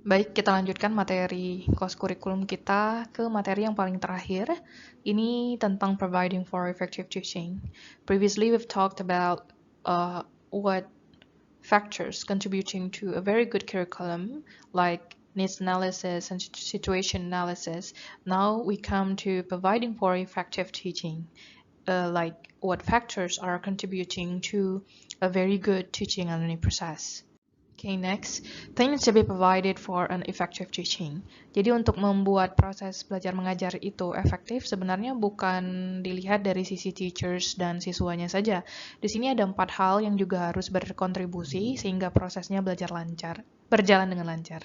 Baik, kita lanjutkan materi course kurikulum kita ke materi yang paling terakhir. Ini tentang providing for effective teaching. Previously, we've talked about what factors contributing to a very good curriculum, like needs analysis and situation analysis. Now we come to providing for effective teaching, like what factors are contributing to a very good teaching and learning process. Okay, next, things to be provided for an effective teaching. Jadi untuk membuat proses belajar mengajar itu efektif, sebenarnya bukan dilihat dari sisi teachers dan siswanya saja. Di sini ada 4 hal yang juga harus berkontribusi sehingga prosesnya berjalan dengan lancar.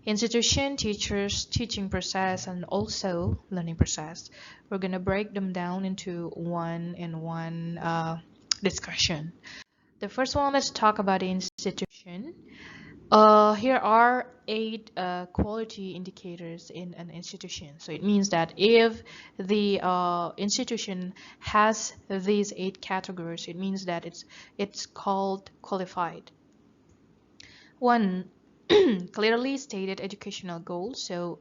Institution, teachers, teaching process, and also learning process. We're gonna break them down into one discussion. The first one, let's talk about the institution. Here are 8 quality indicators in an institution. So it means that if the institution has these 8 categories, it means that it's called qualified. One, clearly stated educational goals. So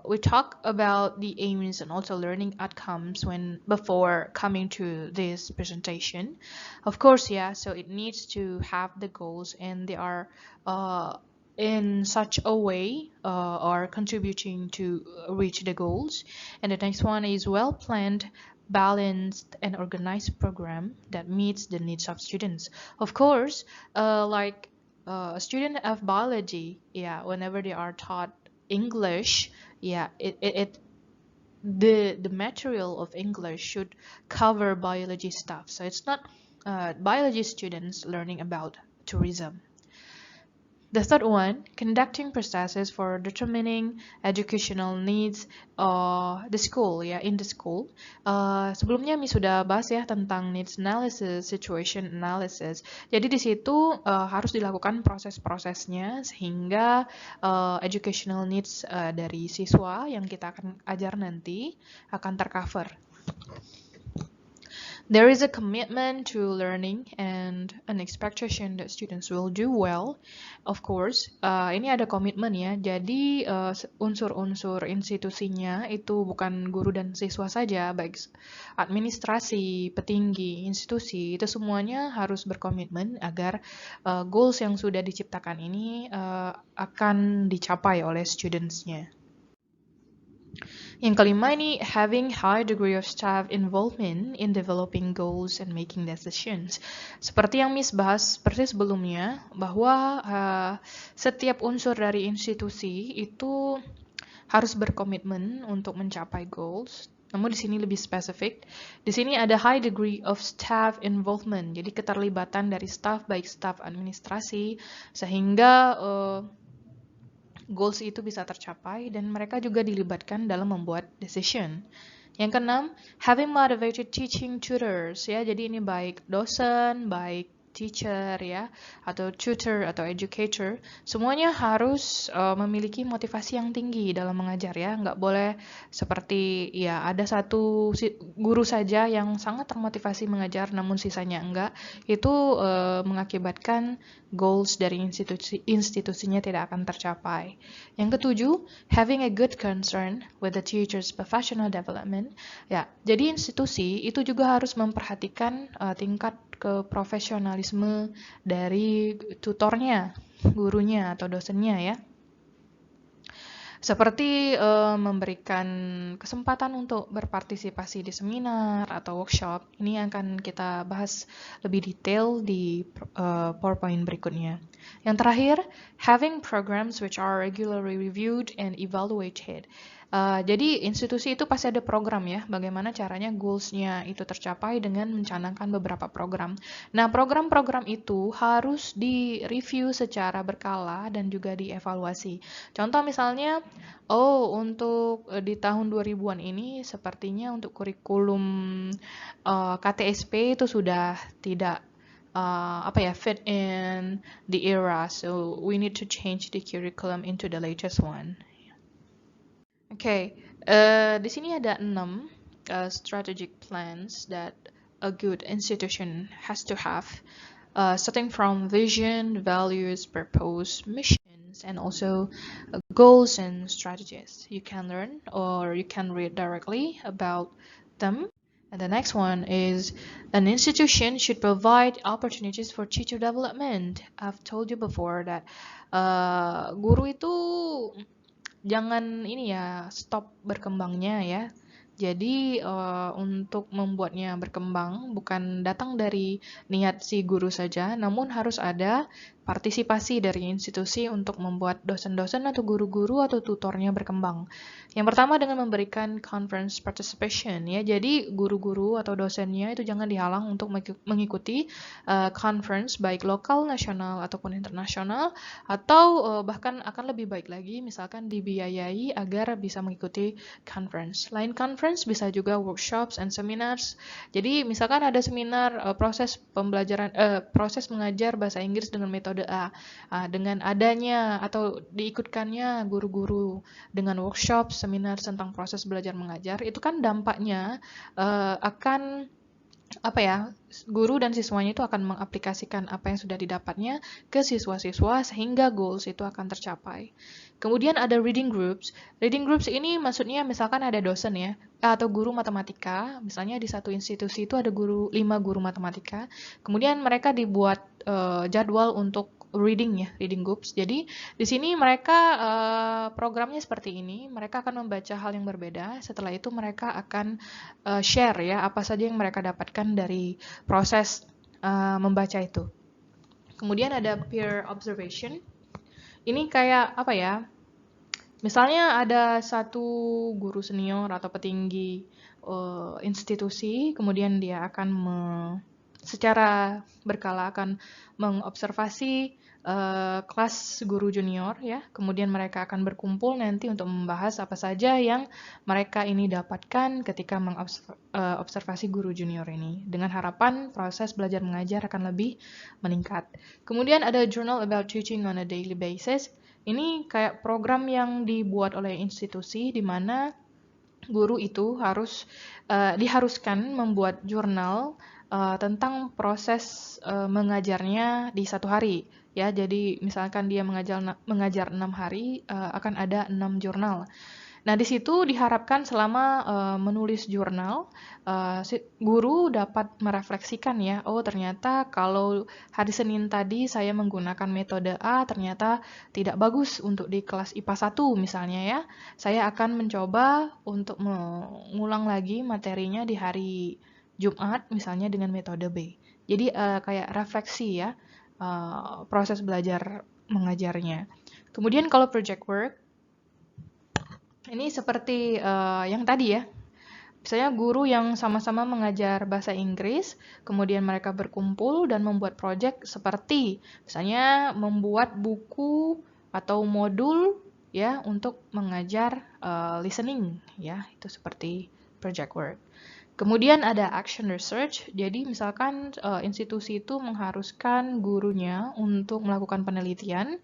we talk about the aims and also learning outcomes before coming to this presentation. Of course, yeah, so it needs to have the goals, and they are in such a way are contributing to reach the goals. And the next one is well-planned, balanced, and organized program that meets the needs of students. Of course, like a student of biology, yeah, whenever they are taught English, yeah, the material of English should cover biology stuff. So it's not biology students learning about tourism. The third one, conducting processes for determining educational needs the school, ya, in the school. Sebelumnya Mi sudah bahas ya tentang needs analysis, situation analysis. Jadi di situ harus dilakukan proses-prosesnya sehingga educational needs dari siswa yang kita akan ajar nanti akan tercover. There is a commitment to learning and an expectation that students will do well. Of course, ini ada komitmen ya. Jadi unsur-unsur institusinya itu bukan guru dan siswa saja, baik administrasi, petinggi, institusi, itu semuanya harus berkomitmen agar goals yang sudah diciptakan ini akan dicapai oleh students-nya. Yang kelima ini, having high degree of staff involvement in developing goals and making decisions. Seperti yang Miss bahas seperti sebelumnya, bahwa setiap unsur dari institusi itu harus berkomitmen untuk mencapai goals. Namun di sini lebih spesifik. Di sini ada high degree of staff involvement. Jadi keterlibatan dari staff, baik staff administrasi, sehingga goals itu bisa tercapai dan mereka juga dilibatkan dalam membuat decision. Yang keenam, having motivated teaching tutors, ya. Jadi ini baik dosen, baik teacher ya, atau tutor atau educator, semuanya harus memiliki motivasi yang tinggi dalam mengajar ya. Nggak boleh seperti ya ada satu guru saja yang sangat termotivasi mengajar namun sisanya enggak. Itu mengakibatkan goals dari institusinya tidak akan tercapai. Yang ketujuh, having a good concern with the teacher's professional development. Ya, jadi institusi itu juga harus memperhatikan tingkat keprofesionalisme dari tutornya, gurunya atau dosennya ya. Seperti memberikan kesempatan untuk berpartisipasi di seminar atau workshop. Ini akan kita bahas lebih detail di PowerPoint berikutnya. Yang terakhir, having programs which are regularly reviewed and evaluated. Jadi institusi itu pasti ada program ya, bagaimana caranya goals-nya itu tercapai dengan mencanangkan beberapa program. Nah, program-program itu harus direview secara berkala dan juga dievaluasi. Contoh misalnya, untuk di tahun 2000-an ini sepertinya untuk kurikulum KTSP itu sudah tidak fit in the era, so we need to change the curriculum into the latest one. Okay, di sini ada 6 strategic plans that a good institution has to have, starting from vision, values, purpose, mission, missions and also goals and strategies. You can learn or you can read directly about them. And the next one is an institution should provide opportunities for teacher development. I've told you before that guru itu jangan ini ya stop berkembangnya ya. Jadi untuk membuatnya berkembang bukan datang dari niat si guru saja, namun harus ada partisipasi dari institusi untuk membuat dosen-dosen atau guru-guru atau tutornya berkembang. Yang pertama dengan memberikan conference participation ya. Jadi guru-guru atau dosennya itu jangan dihalang untuk mengikuti conference baik lokal, nasional ataupun internasional, atau bahkan akan lebih baik lagi misalkan dibiayai agar bisa mengikuti conference. Lain conference bisa juga workshops and seminars. Jadi misalkan ada seminar proses pembelajaran proses mengajar bahasa Inggris dengan metode A. Dengan adanya atau diikutkannya guru-guru dengan workshop, seminar tentang proses belajar mengajar, itu kan dampaknya akan apa ya, guru dan siswanya itu akan mengaplikasikan apa yang sudah didapatnya ke siswa-siswa sehingga goals itu akan tercapai. Kemudian ada reading groups. Reading groups ini maksudnya misalkan ada dosen ya, atau guru matematika, misalnya di satu institusi itu ada 5 guru matematika, kemudian mereka dibuat jadwal untuk reading ya, reading groups. Jadi di sini mereka programnya seperti ini, mereka akan membaca hal yang berbeda. Setelah itu mereka akan share ya apa saja yang mereka dapatkan dari proses membaca itu. Kemudian ada peer observation. Ini kayak apa ya? Misalnya ada satu guru senior atau petinggi institusi, kemudian dia akan secara berkala akan mengobservasi kelas guru junior ya, kemudian mereka akan berkumpul nanti untuk membahas apa saja yang mereka ini dapatkan ketika mengobservasi guru junior ini, dengan harapan proses belajar mengajar akan lebih meningkat. Kemudian ada journal about teaching on a daily basis. Ini kayak program yang dibuat oleh institusi di mana guru itu diharuskan membuat jurnal tentang proses mengajarnya di satu hari ya. Jadi misalkan dia mengajar 6 hari, akan ada 6 jurnal. Nah, di situ diharapkan selama menulis jurnal, guru dapat merefleksikan ya, oh ternyata kalau hari Senin tadi saya menggunakan metode A, ternyata tidak bagus untuk di kelas IPA 1 misalnya ya. Saya akan mencoba untuk mengulang lagi materinya di hari Jumat misalnya dengan metode B. Jadi kayak refleksi ya, proses belajar mengajarnya. Kemudian kalau project work, ini seperti yang tadi ya. Misalnya guru yang sama-sama mengajar bahasa Inggris, kemudian mereka berkumpul dan membuat project seperti misalnya membuat buku atau modul ya untuk mengajar listening ya, itu seperti project work. Kemudian ada action research. Jadi misalkan institusi itu mengharuskan gurunya untuk melakukan penelitian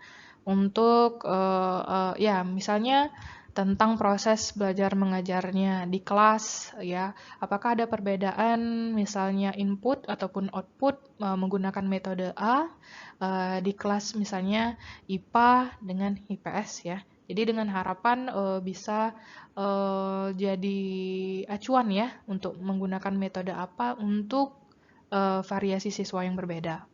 untuk ya misalnya tentang proses belajar mengajarnya di kelas ya. Apakah ada perbedaan misalnya input ataupun output menggunakan metode A di kelas misalnya IPA dengan IPS ya. Jadi dengan harapan bisa jadi acuan ya untuk menggunakan metode apa untuk variasi siswa yang berbeda.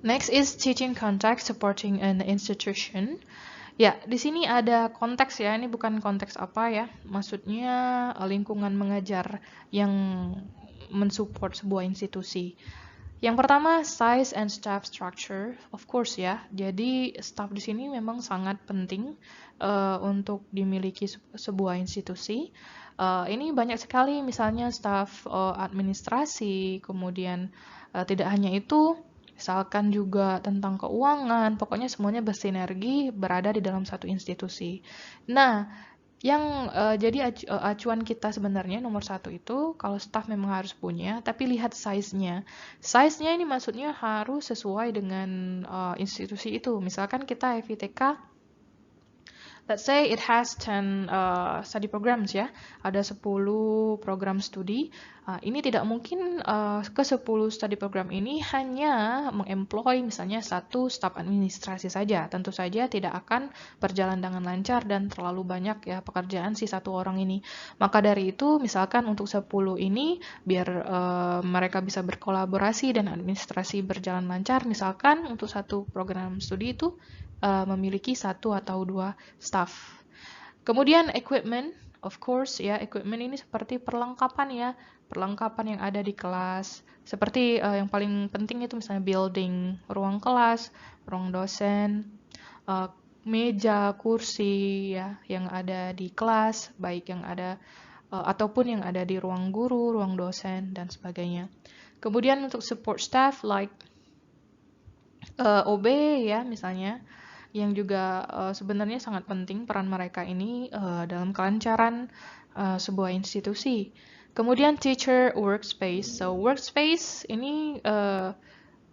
Next is teaching context supporting an institution. Ya, di sini ada konteks ya, ini bukan konteks apa ya, maksudnya lingkungan mengajar yang mensupport sebuah institusi. Yang pertama, size and staff structure, of course ya. Jadi staff di sini memang sangat penting untuk dimiliki sebuah institusi. Ini banyak sekali, misalnya staff administrasi, kemudian tidak hanya itu, misalkan juga tentang keuangan, pokoknya semuanya bersinergi berada di dalam satu institusi. Nah, yang jadi acuan kita sebenarnya nomor 1 itu kalau staff memang harus punya, tapi lihat size-nya. Size-nya ini maksudnya harus sesuai dengan institusi itu. Misalkan kita FITK let's say it has 10 study programs ya, ada 10 program studi. Ini tidak mungkin ke 10 study program ini hanya mengemploy misalnya satu staf administrasi saja. Tentu saja tidak akan berjalan dengan lancar dan terlalu banyak ya pekerjaan si satu orang ini. Maka dari itu misalkan untuk 10 ini biar mereka bisa berkolaborasi dan administrasi berjalan lancar, misalkan untuk satu program studi itu memiliki satu atau dua staff. Kemudian equipment, of course ya, equipment ini seperti perlengkapan ya, perlengkapan yang ada di kelas. Seperti yang paling penting itu misalnya building ruang kelas, ruang dosen, meja, kursi ya yang ada di kelas, baik yang ada ataupun yang ada di ruang guru, ruang dosen dan sebagainya. Kemudian untuk support staff like OB ya misalnya, yang juga sebenarnya sangat penting peran mereka ini dalam kelancaran sebuah institusi. Kemudian teacher workspace. So workspace ini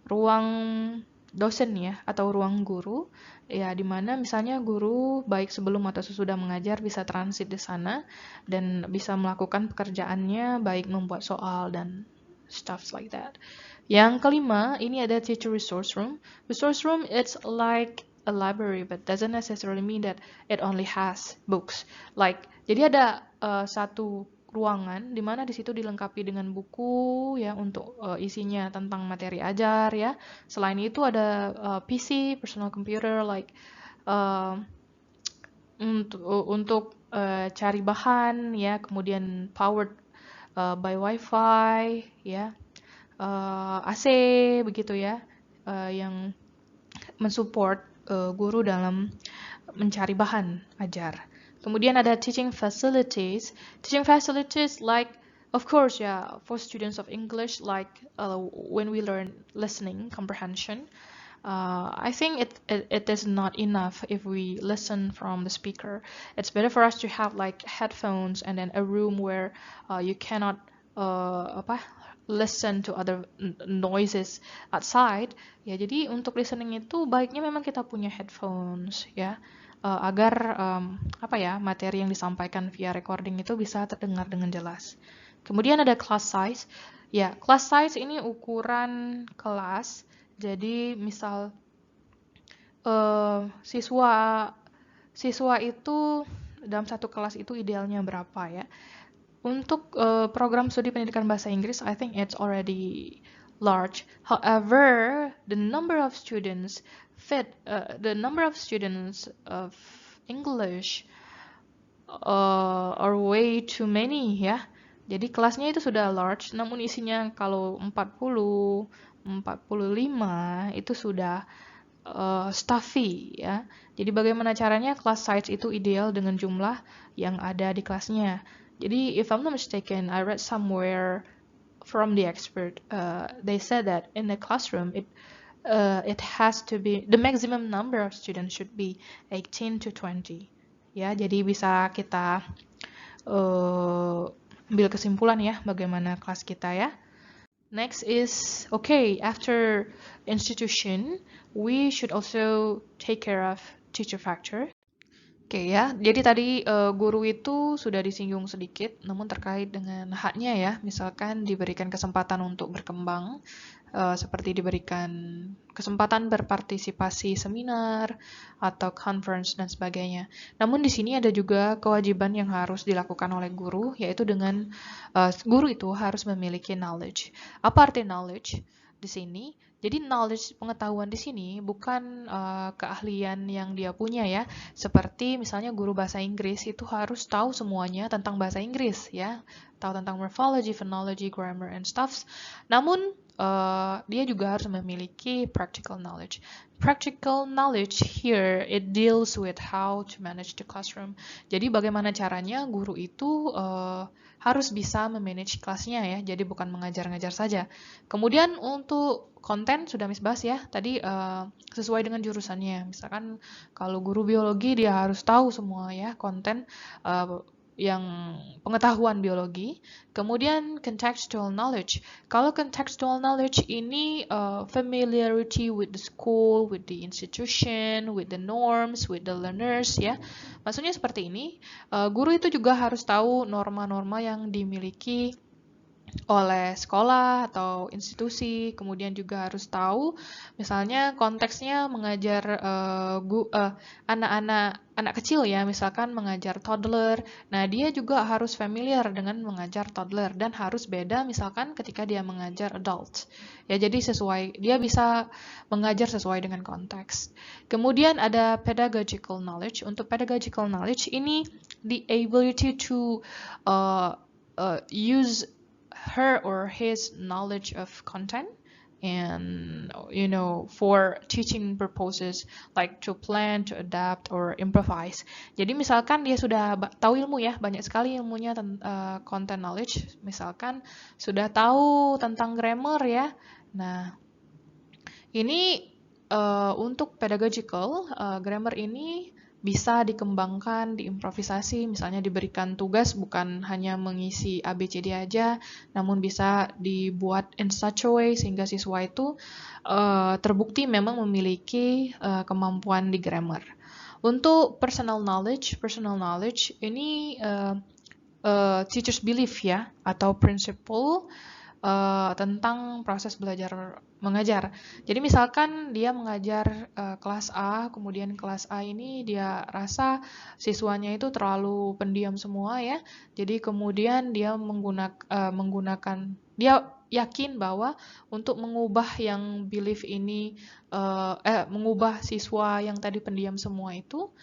ruang dosen ya atau ruang guru ya, dimana misalnya guru baik sebelum atau sesudah mengajar bisa transit di sana dan bisa melakukan pekerjaannya baik membuat soal dan stuff like that. Yang kelima, ini ada teacher resource room. Resource room, it's like a library, but doesn't necessarily mean that it only has books. Like, jadi ada satu ruangan di mana di situ dilengkapi dengan buku ya untuk isinya tentang materi ajar ya. Selain itu ada PC, personal computer, like untuk cari bahan ya, kemudian powered by wifi ya. AC begitu ya, yang mensupport guru dalam mencari bahan ajar. Kemudian ada teaching facilities. Teaching facilities like, of course ya, for students of English like when we learn listening comprehension. I think it is not enough if we listen from the speaker. It's better for us to have like headphones and then a room where you cannot listen to other noises outside ya. Jadi untuk listening itu baiknya memang kita punya headphones ya, agar materi yang disampaikan via recording itu bisa terdengar dengan jelas. Kemudian ada class size ya. Class size ini ukuran kelas. Jadi misal siswa itu dalam satu kelas itu idealnya berapa ya. Untuk program studi pendidikan bahasa Inggris, I think it's already large. However, the number of students of English are way too many ya. Jadi kelasnya itu sudah large, namun isinya kalau 40, 45 itu sudah stuffy ya. Jadi bagaimana caranya class size itu ideal dengan jumlah yang ada di kelasnya. Jadi, if I'm not mistaken, I read somewhere from the expert, they said that in the classroom, it has to be, the maximum number of students should be 18 to 20. Ya, jadi bisa kita ambil kesimpulan ya, bagaimana kelas kita ya. Next is, okay, after institution, we should also take care of teacher factor. Oke ya, jadi tadi guru itu sudah disinggung sedikit, namun terkait dengan haknya ya, misalkan diberikan kesempatan untuk berkembang, seperti diberikan kesempatan berpartisipasi seminar atau conference dan sebagainya. Namun di sini ada juga kewajiban yang harus dilakukan oleh guru, yaitu dengan guru itu harus memiliki knowledge. Apa arti knowledge di sini? Jadi knowledge, pengetahuan di sini bukan keahlian yang dia punya ya. Seperti misalnya guru bahasa Inggris itu harus tahu semuanya tentang bahasa Inggris ya. Tahu tentang morphology, phonology, grammar, and stuffs. Namun dia juga harus memiliki practical knowledge. Practical knowledge here, it deals with how to manage the classroom. Jadi bagaimana caranya guru itu harus bisa memanage kelasnya ya. Jadi bukan mengajar-ngajar saja. Kemudian untuk konten sudah Miss bahas ya. Tadi sesuai dengan jurusannya. Misalkan kalau guru biologi dia harus tahu semua ya konten pengetahuan biologi. Kemudian contextual knowledge. Kalau contextual knowledge ini familiarity with the school, with the institution, with the norms, with the learners ya. Maksudnya seperti ini, guru itu juga harus tahu norma-norma yang dimiliki oleh sekolah atau institusi, kemudian juga harus tahu misalnya konteksnya mengajar anak kecil ya, misalkan mengajar toddler. Nah, dia juga harus familiar dengan mengajar toddler dan harus beda misalkan ketika dia mengajar adult. Ya, jadi dia bisa mengajar sesuai dengan konteks. Kemudian ada pedagogical knowledge. Untuk pedagogical knowledge ini the ability to use her or his knowledge of content and for teaching purposes like to plan, to adapt or improvise. Jadi misalkan dia sudah tahu ilmu ya, banyak sekali ilmunya content knowledge, misalkan sudah tahu tentang grammar ya. Nah, ini untuk pedagogical, grammar ini bisa dikembangkan, diimprovisasi, misalnya diberikan tugas bukan hanya mengisi ABCD aja, namun bisa dibuat in such a way sehingga siswa itu terbukti memang memiliki kemampuan di grammar. Untuk personal knowledge ini teacher's belief ya, atau principle tentang proses belajar mengajar. Jadi misalkan dia mengajar kelas A, kemudian kelas A ini dia rasa siswanya itu terlalu pendiam semua ya. Jadi kemudian dia menggunakan dia yakin bahwa untuk mengubah yang belief ini mengubah siswa yang tadi pendiam semua itu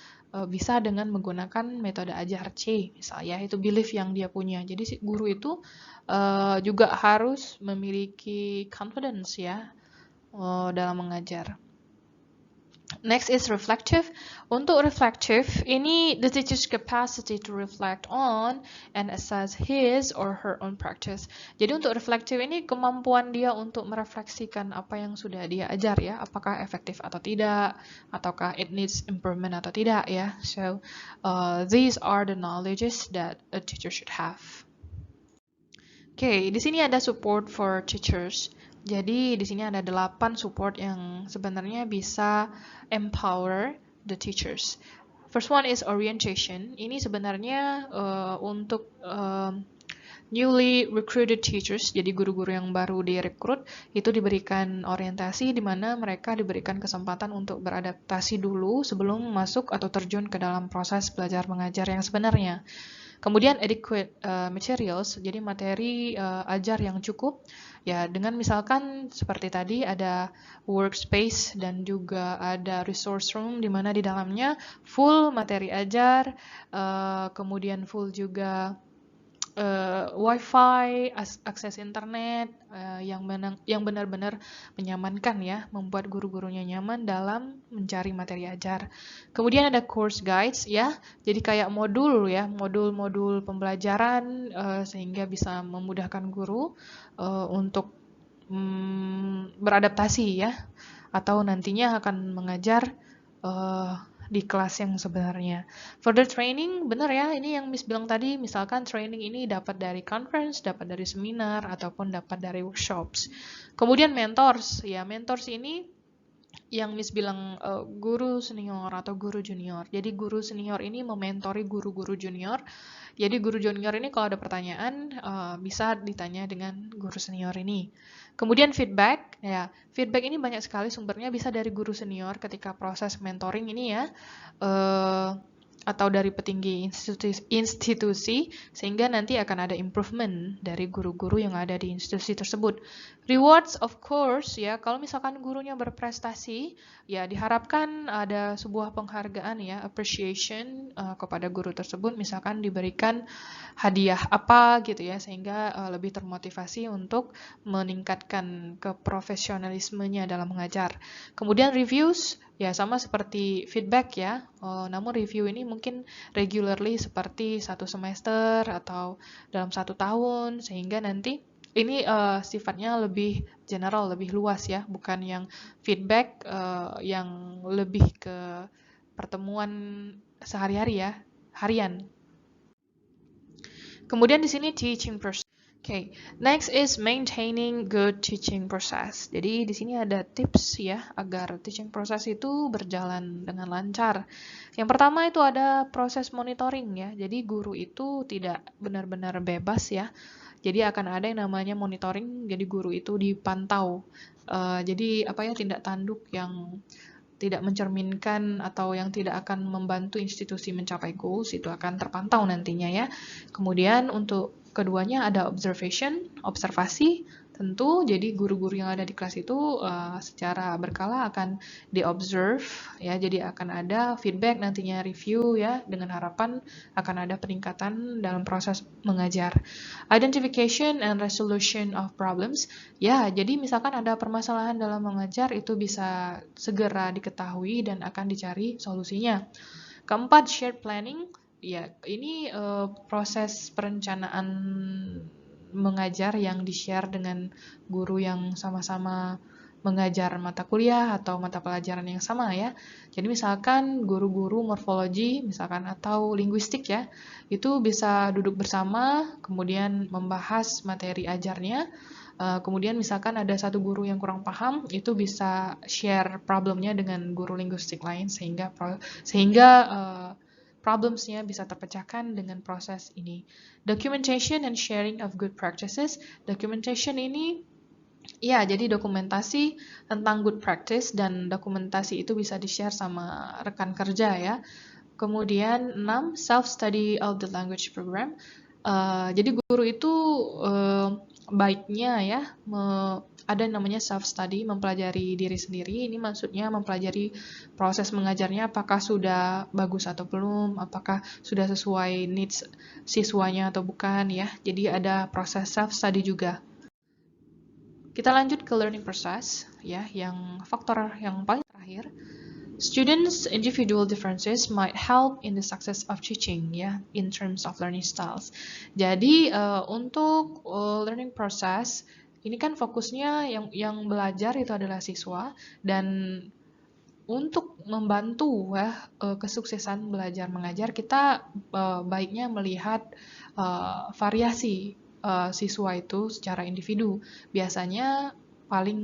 bisa dengan menggunakan metode ajar C misalnya, itu belief yang dia punya. Jadi si guru itu juga harus memiliki confidence ya dalam mengajar. Next is reflective. Untuk reflective, ini the teacher's capacity to reflect on and assess his or her own practice. Jadi untuk reflective ini kemampuan dia untuk merefleksikan apa yang sudah dia ajar ya, apakah efektif atau tidak, ataukah it needs improvement atau tidak ya. So these are the knowledges that a teacher should have. Oke, di sini ada support for teachers. Jadi di sini ada 8 support yang sebenarnya bisa empower the teachers. First one is orientation. Ini sebenarnya untuk newly recruited teachers, jadi guru-guru yang baru direkrut, itu diberikan orientasi di mana mereka diberikan kesempatan untuk beradaptasi dulu sebelum masuk atau terjun ke dalam proses belajar mengajar yang sebenarnya. Kemudian adequate materials, jadi materi ajar yang cukup, ya dengan misalkan seperti tadi ada workspace dan juga ada resource room di mana di dalamnya full materi ajar, kemudian full juga wifi, akses internet yang benar-benar menyamankan ya, membuat guru-gurunya nyaman dalam mencari materi ajar. Kemudian ada course guides ya, jadi kayak modul ya, modul-modul pembelajaran sehingga bisa memudahkan guru untuk beradaptasi ya, atau nantinya akan mengajar di kelas yang sebenarnya. Further training, benar ya, ini yang Miss bilang tadi, misalkan training ini dapat dari conference, dapat dari seminar, ataupun dapat dari workshops. Kemudian mentors, ya mentors ini yang Miss bilang guru senior atau guru junior. Jadi guru senior ini mementori guru-guru junior. Jadi guru junior ini kalau ada pertanyaan bisa ditanya dengan guru senior ini. Kemudian feedback, ya feedback ini banyak sekali sumbernya, bisa dari guru senior ketika proses mentoring ini ya, atau dari petinggi institusi, sehingga nanti akan ada improvement dari guru-guru yang ada di institusi tersebut. Rewards of course ya, kalau misalkan gurunya berprestasi, ya diharapkan ada sebuah penghargaan ya, appreciation kepada guru tersebut, misalkan diberikan hadiah apa gitu ya, sehingga lebih termotivasi untuk meningkatkan keprofesionalismenya dalam mengajar. Kemudian reviews, ya sama seperti feedback ya, namun review ini mungkin regularly seperti 1 semester atau dalam 1 tahun, sehingga nanti ini sifatnya lebih general, lebih luas ya, bukan yang feedback yang lebih ke pertemuan sehari-hari ya, harian. Kemudian di sini teaching process. Okay, next is maintaining good teaching process. Jadi di sini ada tips ya agar teaching process itu berjalan dengan lancar. Yang pertama itu ada proses monitoring ya. Jadi guru itu tidak benar-benar bebas ya. Jadi akan ada yang namanya monitoring. Jadi guru itu dipantau. Jadi apa ya, tindak tanduk yang tidak mencerminkan atau yang tidak akan membantu institusi mencapai goals itu akan terpantau nantinya ya. Kemudian untuk keduanya ada observasi tentu. Jadi guru-guru yang ada di kelas itu secara berkala akan di-observe ya. Jadi akan ada feedback nantinya, review ya, dengan harapan akan ada peningkatan dalam proses mengajar. Identification and resolution of problems. Ya, jadi misalkan ada permasalahan dalam mengajar itu bisa segera diketahui dan akan dicari solusinya. Keempat, shared planning. Ya, ini proses perencanaan mengajar yang di-share dengan guru yang sama-sama mengajar mata kuliah atau mata pelajaran yang sama ya. Jadi misalkan guru-guru morfologi misalkan atau linguistik ya, itu bisa duduk bersama kemudian membahas materi ajarnya. Kemudian misalkan ada satu guru yang kurang paham, itu bisa share problemnya dengan guru linguistik lain sehingga problemsnya bisa terpecahkan dengan proses ini. Documentation and sharing of good practices. Documentation ini ya, jadi dokumentasi tentang good practice dan dokumentasi itu bisa di-share sama rekan kerja ya. Kemudian 6, self-study of the language program. Jadi guru itu baiknya ya ada namanya self-study, mempelajari diri sendiri. Ini maksudnya mempelajari proses mengajarnya apakah sudah bagus atau belum, apakah sudah sesuai needs siswanya atau bukan ya. Jadi ada proses self-study juga. Kita lanjut ke learning process ya, yang faktor yang paling terakhir. Students' individual differences might help in the success of teaching ya, in terms of learning styles. Jadi untuk learning process ini kan fokusnya yang belajar itu adalah siswa, dan untuk membantu ya kesuksesan belajar mengajar kita baiknya melihat variasi siswa itu secara individu. Biasanya paling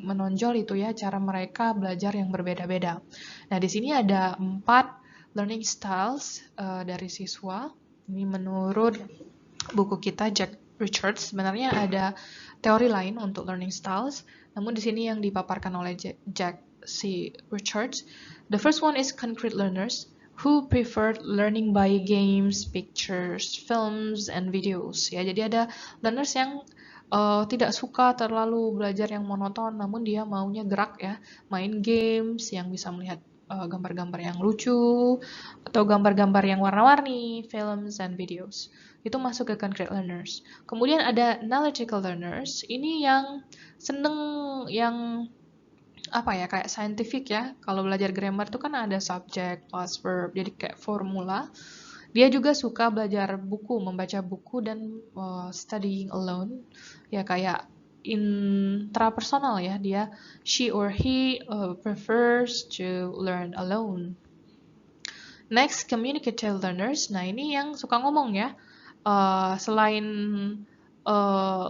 menonjol itu ya cara mereka belajar yang berbeda-beda. Nah, di sini ada 4 learning styles dari siswa. Ini menurut buku kita Jack Richards. Sebenarnya ada teori lain untuk learning styles, namun di sini yang dipaparkan oleh Jack C. Richards. The first one is concrete learners who prefer learning by games, pictures, films, and videos. Ya, jadi ada learners yang tidak suka terlalu belajar yang monoton, namun dia maunya gerak ya, main games yang bisa melihat gambar-gambar yang lucu atau gambar-gambar yang warna-warni, films and videos. Itu masuk ke concrete learners. Kemudian ada analytical learners. Ini yang seneng yang apa ya, kayak scientific ya. Kalau belajar grammar itu kan ada subject plus verb, jadi kayak formula. Dia juga suka belajar buku, membaca buku dan studying alone. Ya kayak intrapersonal ya, she or he prefers to learn alone. Next, communicative learners. Nah, ini yang suka ngomong ya. Selain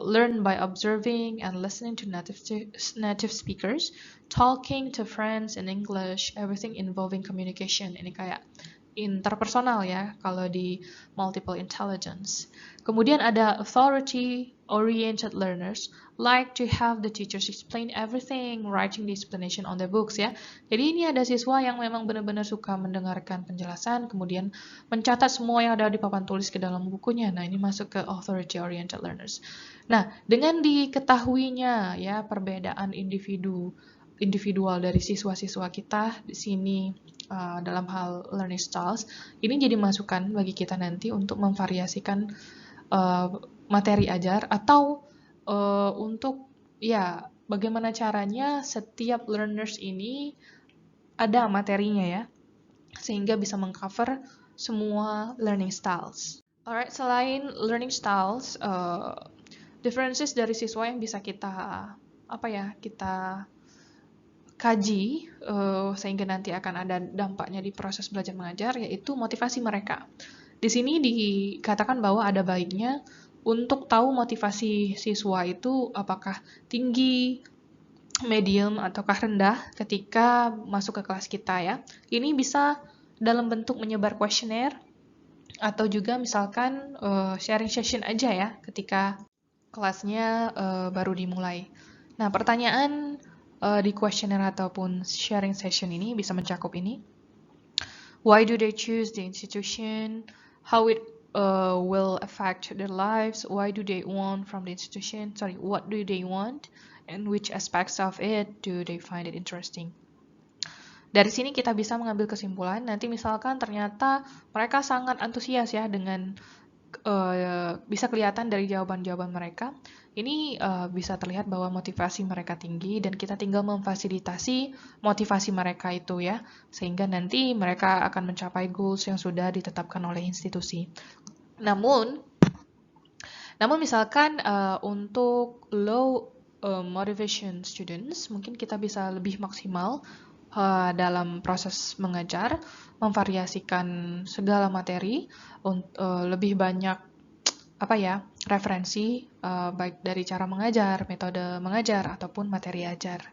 learn by observing and listening to native speakers, talking to friends in English, everything involving communication. Ini kayak interpersonal ya kalau di multiple intelligence. Kemudian ada authority oriented learners like to have the teachers explain everything, writing the explanation on the books ya. Jadi ini ada siswa yang memang benar-benar suka mendengarkan penjelasan, kemudian mencatat semua yang ada di papan tulis ke dalam bukunya. Nah, ini masuk ke authority oriented learners. Nah, dengan diketahuinya ya perbedaan individual dari siswa-siswa kita di sini dalam hal learning styles, ini jadi masukan bagi kita nanti untuk memvariasikan materi ajar atau untuk ya bagaimana caranya setiap learners ini ada materinya ya, sehingga bisa mengcover semua learning styles. Alright, selain learning styles, differences dari siswa yang bisa kita kita kaji sehingga nanti akan ada dampaknya di proses belajar mengajar, yaitu motivasi mereka. Di sini dikatakan bahwa ada baiknya untuk tahu motivasi siswa itu apakah tinggi, medium, ataukah rendah ketika masuk ke kelas kita ya. Ini bisa dalam bentuk menyebar kuesioner atau juga misalkan sharing session aja ya ketika kelasnya baru dimulai. Nah, pertanyaan di questionnaire ataupun sharing session ini bisa mencakup ini. Why do they choose the institution? How it will affect their lives? Why do they want from the institution? Sorry, what do they want? And which aspects of it do they find it interesting? Dari sini kita bisa mengambil kesimpulan, nanti misalkan ternyata mereka sangat antusias ya dengan bisa kelihatan dari jawaban-jawaban mereka. Ini bisa terlihat bahwa motivasi mereka tinggi dan kita tinggal memfasilitasi motivasi mereka itu ya, sehingga nanti mereka akan mencapai goals yang sudah ditetapkan oleh institusi. Namun misalkan untuk low motivation students, mungkin kita bisa lebih maksimal dalam proses mengajar, memvariasikan segala materi, lebih banyak referensi baik dari cara mengajar, metode mengajar ataupun materi ajar.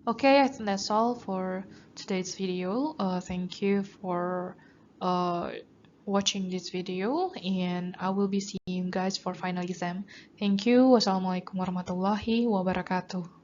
Okay, I think that's all for today's video. Thank you for watching this video, and I will be seeing you guys for final exam. Thank you. Wassalamualaikum warahmatullahi wabarakatuh.